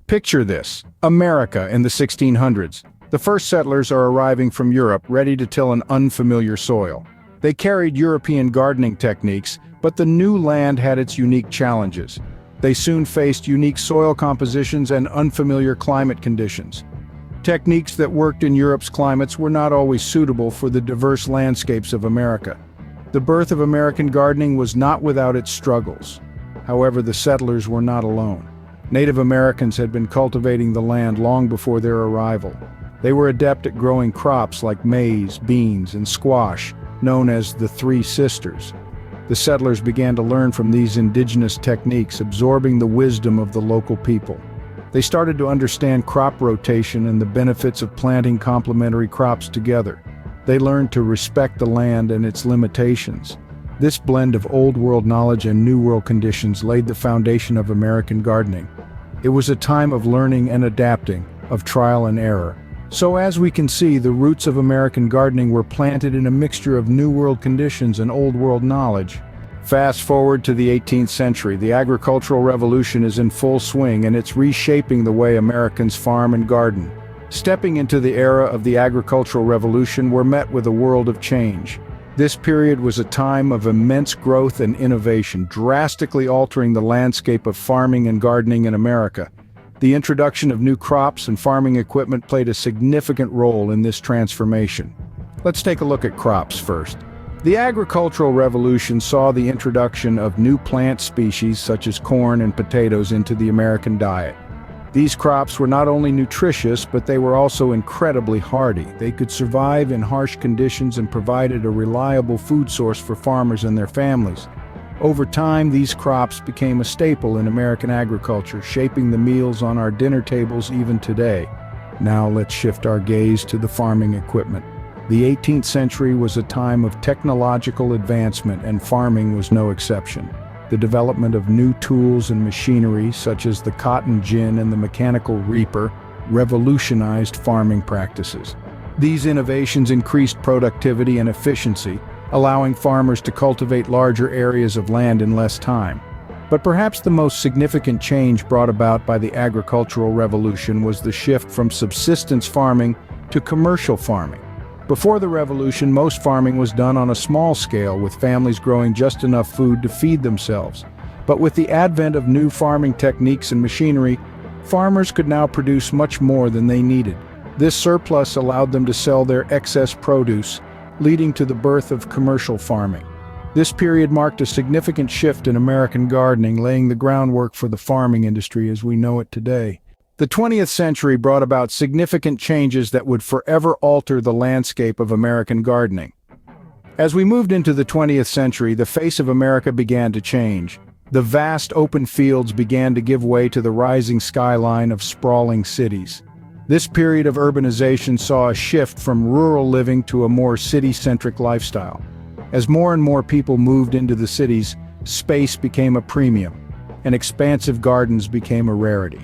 Picture this: America in the 1600s. The first settlers are arriving from Europe, ready to till an unfamiliar soil. They carried European gardening techniques, but the new land had its unique challenges. They soon faced unique soil compositions and unfamiliar climate conditions. Techniques that worked in Europe's climates were not always suitable for the diverse landscapes of America. The birth of American gardening was not without its struggles. However, the settlers were not alone. Native Americans had been cultivating the land long before their arrival. They were adept at growing crops like maize, beans, and squash, known as the Three Sisters. The settlers began to learn from these indigenous techniques, absorbing the wisdom of the local people. They started to understand crop rotation and the benefits of planting complementary crops together. They learned to respect the land and its limitations. This blend of Old World knowledge and New World conditions laid the foundation of American gardening. It was a time of learning and adapting, of trial and error. So as we can see, the roots of American gardening were planted in a mixture of New World conditions and Old World knowledge. Fast forward to the 18th century, the agricultural revolution is in full swing and it's reshaping the way Americans farm and garden. Stepping into the era of the agricultural revolution, we're met with a world of change. This period was a time of immense growth and innovation, drastically altering the landscape of farming and gardening in America. The introduction of new crops and farming equipment played a significant role in this transformation. Let's take a look at crops first. The agricultural revolution saw the introduction of new plant species such as corn and potatoes into the American diet. These crops were not only nutritious, but they were also incredibly hardy. They could survive in harsh conditions and provided a reliable food source for farmers and their families. Over time, these crops became a staple in American agriculture, shaping the meals on our dinner tables even today. Now let's shift our gaze to the farming equipment. The 18th century was a time of technological advancement, and farming was no exception. The development of new tools and machinery, such as the cotton gin and the mechanical reaper, revolutionized farming practices. These innovations increased productivity and efficiency, allowing farmers to cultivate larger areas of land in less time. But perhaps the most significant change brought about by the agricultural revolution was the shift from subsistence farming to commercial farming. Before the revolution, most farming was done on a small scale, with families growing just enough food to feed themselves. But with the advent of new farming techniques and machinery, farmers could now produce much more than they needed. This surplus allowed them to sell their excess produce, leading to the birth of commercial farming. This period marked a significant shift in American gardening, laying the groundwork for the farming industry as we know it today. The 20th century brought about significant changes that would forever alter the landscape of American gardening. As we moved into the 20th century, the face of America began to change. The vast open fields began to give way to the rising skyline of sprawling cities. This period of urbanization saw a shift from rural living to a more city-centric lifestyle. As more and more people moved into the cities, space became a premium, and expansive gardens became a rarity.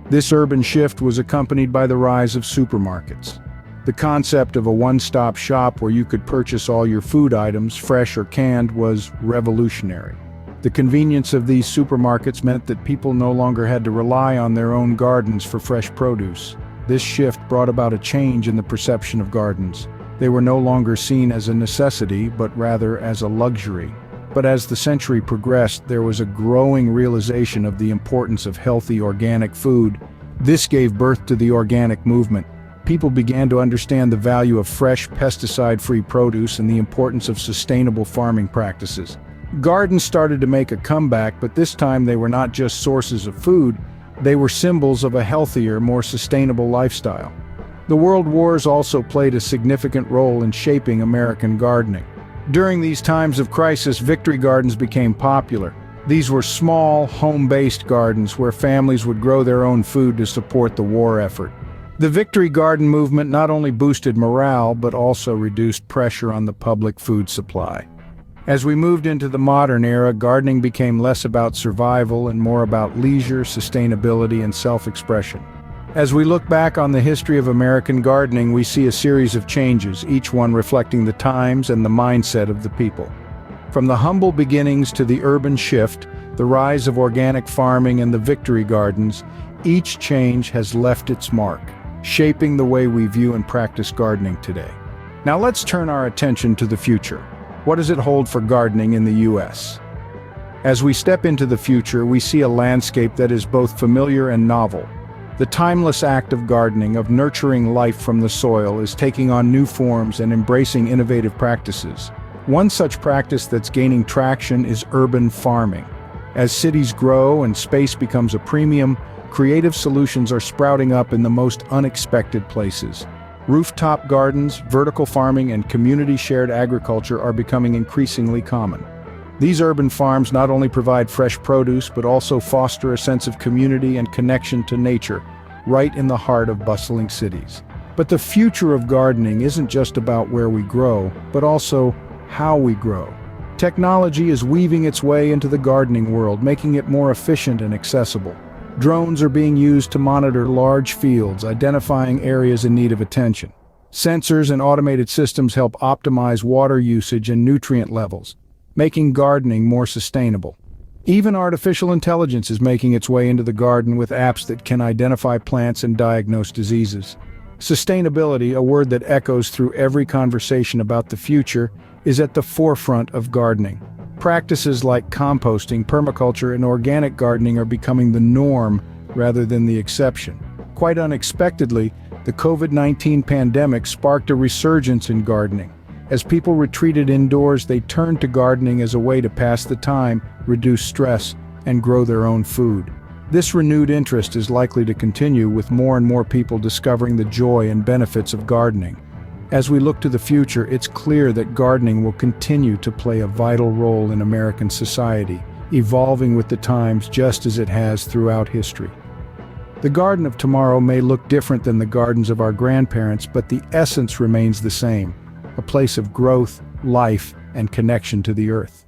This urban shift was accompanied by the rise of supermarkets. The concept of a one-stop shop where you could purchase all your food items, fresh or canned, was revolutionary. The convenience of these supermarkets meant that people no longer had to rely on their own gardens for fresh produce. This shift brought about a change in the perception of gardens. They were no longer seen as a necessity, but rather as a luxury. But as the century progressed, there was a growing realization of the importance of healthy organic food. This gave birth to the organic movement. People began to understand the value of fresh, pesticide-free produce and the importance of sustainable farming practices. Gardens started to make a comeback, but this time they were not just sources of food, they were symbols of a healthier, more sustainable lifestyle. The World Wars also played a significant role in shaping American gardening. During these times of crisis, victory gardens became popular. These were small, home-based gardens where families would grow their own food to support the war effort. The victory garden movement not only boosted morale, but also reduced pressure on the public food supply. As we moved into the modern era, gardening became less about survival and more about leisure, sustainability, and self-expression. As we look back on the history of American gardening, we see a series of changes, each one reflecting the times and the mindset of the people. From the humble beginnings to the urban shift, the rise of organic farming and the victory gardens, Each change has left its mark, shaping the way we view and practice gardening today. Now let's turn our attention to the future. What does it hold for gardening in the U.S.? As we step into the future, we see a landscape that is both familiar and novel. The timeless act of gardening, of nurturing life from the soil, is taking on new forms and embracing innovative practices. One such practice that's gaining traction is urban farming. As cities grow and space becomes a premium, creative solutions are sprouting up in the most unexpected places. Rooftop gardens, vertical farming, and community-shared agriculture are becoming increasingly common. These urban farms not only provide fresh produce, but also foster a sense of community and connection to nature, right in the heart of bustling cities. But the future of gardening isn't just about where we grow, but also how we grow. Technology is weaving its way into the gardening world, making it more efficient and accessible. Drones are being used to monitor large fields, identifying areas in need of attention. Sensors and automated systems help optimize water usage and nutrient levels, making gardening more sustainable. Even artificial intelligence is making its way into the garden with apps that can identify plants and diagnose diseases. Sustainability, a word that echoes through every conversation about the future, is at the forefront of gardening. Practices like composting, permaculture, and organic gardening are becoming the norm rather than the exception. Quite unexpectedly, the COVID-19 pandemic sparked a resurgence in gardening. As people retreated indoors, they turned to gardening as a way to pass the time, reduce stress, and grow their own food. This renewed interest is likely to continue, with more and more people discovering the joy and benefits of gardening. As we look to the future, it's clear that gardening will continue to play a vital role in American society, evolving with the times just as it has throughout history. The garden of tomorrow may look different than the gardens of our grandparents, but the essence remains the same: a place of growth, life, and connection to the earth.